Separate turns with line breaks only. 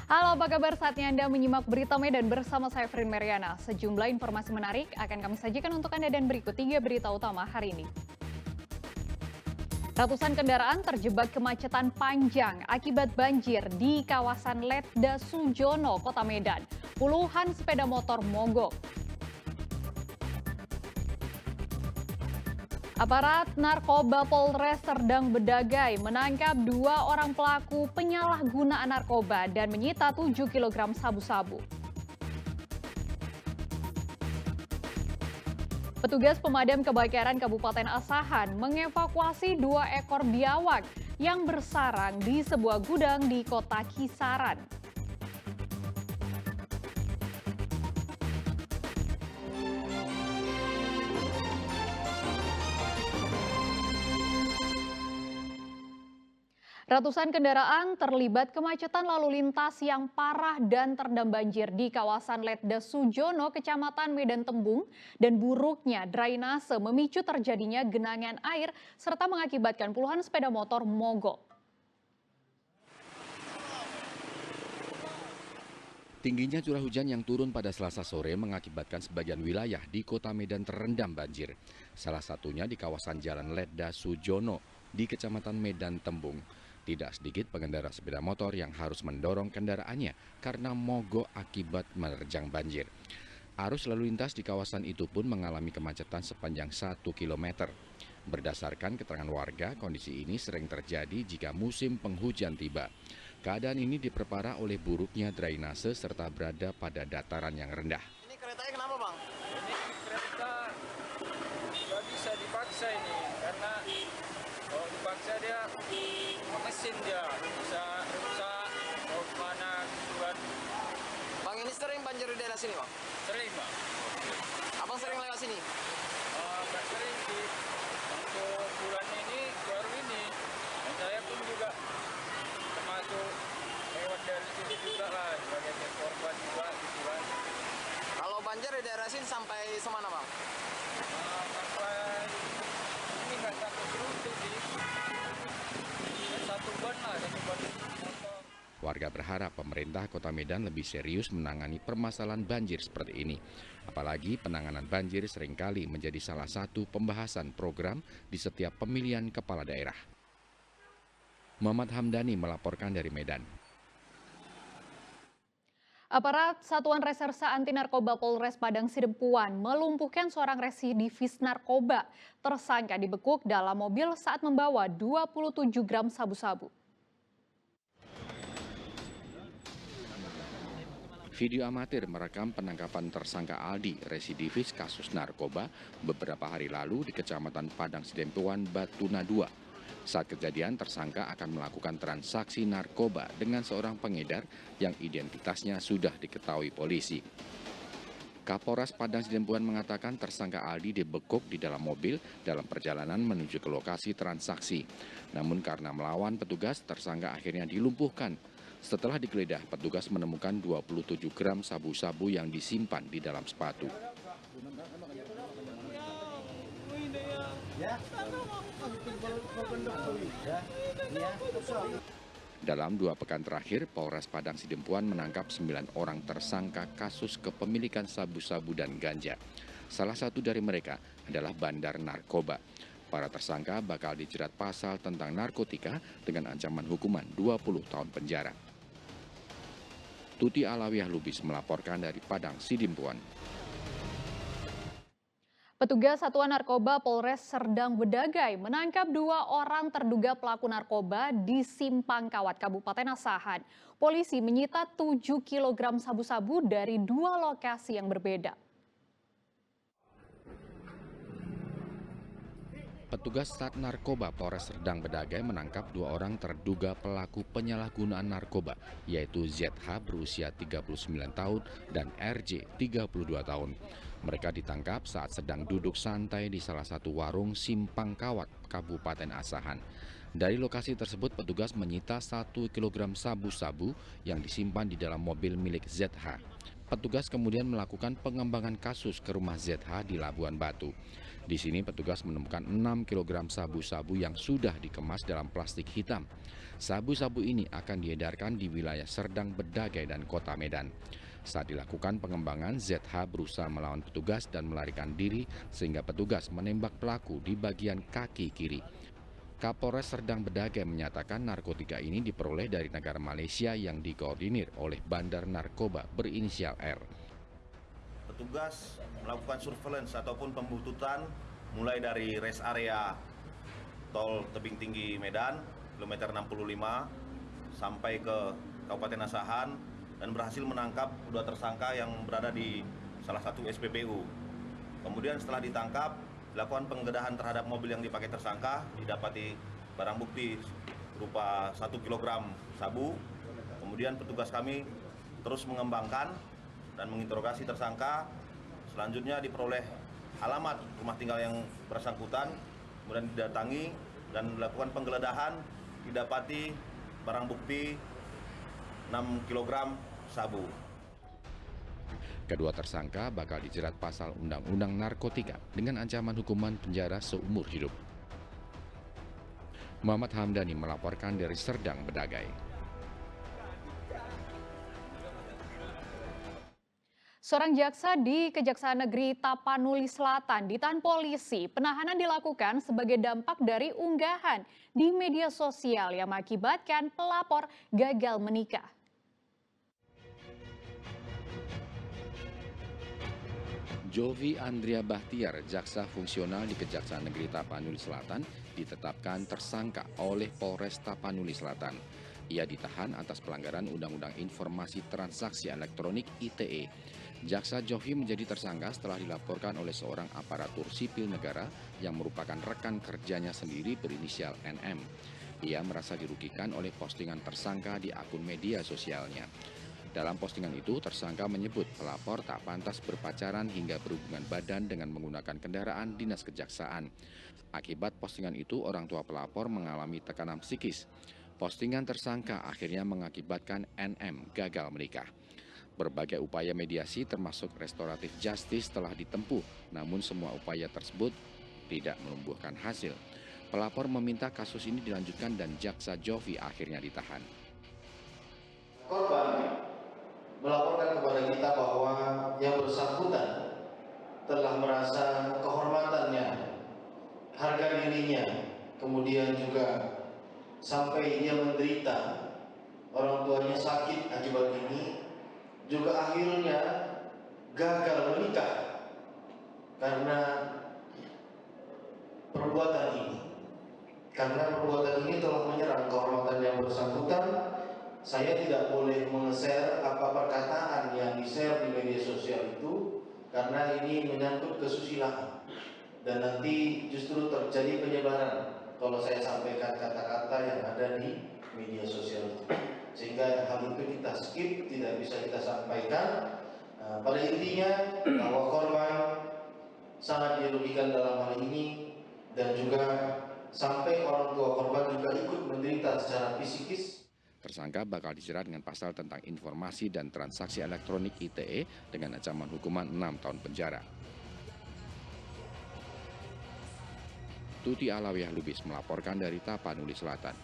Halo, apa kabar? Saatnya Anda menyimak berita Medan bersama saya Frin Meriana. Sejumlah informasi menarik akan kami sajikan untuk Anda dan berikut 3 berita utama hari ini. Ratusan kendaraan terjebak kemacetan panjang akibat banjir di kawasan Letda Sujono, Kota Medan. Puluhan sepeda motor mogok. Aparat narkoba Polres Serdang Bedagai menangkap 2 orang pelaku penyalahgunaan narkoba dan menyita 7 kg sabu-sabu. Petugas pemadam kebakaran Kabupaten Asahan mengevakuasi 2 ekor biawak yang bersarang di sebuah gudang di Kota Kisaran. Ratusan kendaraan terlibat kemacetan lalu lintas yang parah dan terendam banjir di kawasan Letda Sujono, Kecamatan Medan Tembung, dan buruknya drainase memicu terjadinya genangan air serta mengakibatkan puluhan sepeda motor mogok.
Tingginya curah hujan yang turun pada Selasa sore mengakibatkan sebagian wilayah di Kota Medan terendam banjir. Salah satunya di kawasan Jalan Letda Sujono di Kecamatan Medan Tembung. Tidak sedikit pengendara sepeda motor yang harus mendorong kendaraannya karena mogok akibat menerjang banjir. Arus lalu lintas di kawasan itu pun mengalami kemacetan sepanjang 1 km. Berdasarkan keterangan warga, kondisi ini sering terjadi jika musim penghujan tiba. Keadaan ini diperparah oleh buruknya drainase serta berada pada dataran yang rendah.
Ini keretanya kenapa, Bang?
Ini kereta nggak bisa dipaksa ini karena kalau dipaksa dia mesin dia bisa rusak mau kemana gitu kan.
Bang, ini sering banjir di daerah sini, Bang?
Sering Bang.
Abang sering lewat sini?
Nggak sering sih, untuk bulan ini baru ini dan saya pun juga termasuk lewat dari sini juga lah sebagai korban juga gitu kan.
Kalau banjir di daerah sini sampai semana, Bang?
Sampai ini nggak sampai seruntuk sih. Satu ban lah, satu ban motor.
Warga berharap pemerintah Kota Medan lebih serius menangani permasalahan banjir seperti ini. Apalagi penanganan banjir seringkali menjadi salah satu pembahasan program di setiap pemilihan kepala daerah. Muhammad Hamdani melaporkan dari Medan.
Aparat Satuan Reserse Anti Narkoba Polres Padang Sidempuan melumpuhkan seorang residivis narkoba. Tersangka dibekuk dalam mobil saat membawa 27 gram sabu-sabu.
Video amatir merekam penangkapan tersangka Aldi, residivis kasus narkoba, beberapa hari lalu di Kecamatan Padang Sidempuan, Batuna 2. Saat kejadian, tersangka akan melakukan transaksi narkoba dengan seorang pengedar yang identitasnya sudah diketahui polisi. Kapolres Padang Sidempuan mengatakan tersangka Aldi dibekuk di dalam mobil dalam perjalanan menuju ke lokasi transaksi. Namun karena melawan petugas, tersangka akhirnya dilumpuhkan. Setelah digeledah, petugas menemukan 27 gram sabu-sabu yang disimpan di dalam sepatu. Dalam 2 pekan terakhir, Polres Padang Sidempuan menangkap 9 orang tersangka kasus kepemilikan sabu-sabu dan ganja. Salah satu dari mereka adalah bandar narkoba. Para tersangka bakal dijerat pasal tentang narkotika dengan ancaman hukuman 20 tahun penjara. Tuti Alawiyah Lubis melaporkan dari Padang Sidempuan.
Petugas Satuan Narkoba Polres Serdang Bedagai menangkap 2 orang terduga pelaku narkoba di Simpang Kawat, Kabupaten Asahan. Polisi menyita 7 kg sabu-sabu dari 2 lokasi yang berbeda.
Petugas Sat Narkoba Polres Serdang Bedagai menangkap 2 orang terduga pelaku penyalahgunaan narkoba, yaitu ZH berusia 39 tahun dan RJ 32 tahun. Mereka ditangkap saat sedang duduk santai di salah satu warung Simpang Kawat, Kabupaten Asahan. Dari lokasi tersebut, petugas menyita 1 kg sabu-sabu yang disimpan di dalam mobil milik ZH. Petugas kemudian melakukan pengembangan kasus ke rumah ZH di Labuan Batu. Di sini petugas menemukan 6 kg sabu-sabu yang sudah dikemas dalam plastik hitam. Sabu-sabu ini akan diedarkan di wilayah Serdang, Bedagai, dan Kota Medan. Saat dilakukan pengembangan, ZH berusaha melawan petugas dan melarikan diri sehingga petugas menembak pelaku di bagian kaki kiri. Kapolres Serdang Bedagai menyatakan narkotika ini diperoleh dari negara Malaysia yang dikoordinir oleh Bandar Narkoba berinisial R.
Petugas melakukan surveillance ataupun pembuntutan mulai dari rest area tol Tebing Tinggi Medan, kilometer 65, sampai ke Kabupaten Asahan, dan berhasil menangkap dua tersangka yang berada di salah satu SPBU. Kemudian setelah ditangkap, dilakukan penggeledahan terhadap mobil yang dipakai tersangka, didapati barang bukti berupa 1 kg sabu. Kemudian petugas kami terus mengembangkan dan menginterogasi tersangka. Selanjutnya diperoleh alamat rumah tinggal yang bersangkutan, kemudian didatangi dan dilakukan penggeledahan, didapati barang bukti 6 kg sabu.
Kedua tersangka bakal dijerat pasal Undang-Undang Narkotika dengan ancaman hukuman penjara seumur hidup. Muhammad Hamdani melaporkan dari Serdang, Bedagai.
Seorang jaksa di Kejaksaan Negeri Tapanuli Selatan ditahan polisi. Penahanan dilakukan sebagai dampak dari unggahan di media sosial yang mengakibatkan pelapor gagal menikah.
Jovi Andrea Bahtiar, jaksa fungsional di Kejaksaan Negeri Tapanuli Selatan, ditetapkan tersangka oleh Polres Tapanuli Selatan. Ia ditahan atas pelanggaran Undang-Undang Informasi Transaksi Elektronik (ITE). Jaksa Jovi menjadi tersangka setelah dilaporkan oleh seorang aparatur sipil negara yang merupakan rekan kerjanya sendiri berinisial NM. Ia merasa dirugikan oleh postingan tersangka di akun media sosialnya. Dalam postingan itu, tersangka menyebut pelapor tak pantas berpacaran hingga berhubungan badan dengan menggunakan kendaraan dinas kejaksaan. Akibat postingan itu, orang tua pelapor mengalami tekanan psikis. Postingan tersangka akhirnya mengakibatkan NM gagal menikah. Berbagai upaya mediasi termasuk restoratif justice telah ditempuh, namun semua upaya tersebut tidak menumbuhkan hasil. Pelapor meminta kasus ini dilanjutkan dan jaksa Jovi akhirnya ditahan.
Korban melaporkan kepada kita bahwa yang bersangkutan telah merasa kehormatannya, harga dirinya, kemudian juga sampai dia menderita, orang tuanya sakit akibat ini, juga akhirnya gagal menikah karena perbuatan ini. Karena perbuatan ini telah menyerang kehormatan yang bersangkutan, saya tidak boleh meng-share apa perkataan yang di-share di media sosial itu karena ini menyangkut kesusilaan dan nanti justru terjadi penyebaran kalau saya sampaikan kata-kata yang ada di media sosial itu, sehingga hal itu kita skip, tidak bisa kita sampaikan. Pada intinya bahwa korban sangat dirugikan dalam hal ini dan juga sampai orang tua korban juga ikut menderita secara psikis.
Tersangka bakal dijerat dengan pasal tentang informasi dan transaksi elektronik (ITE) dengan ancaman hukuman 6 tahun penjara. Tuti Alawiyah Lubis melaporkan dari Tapanuli Selatan.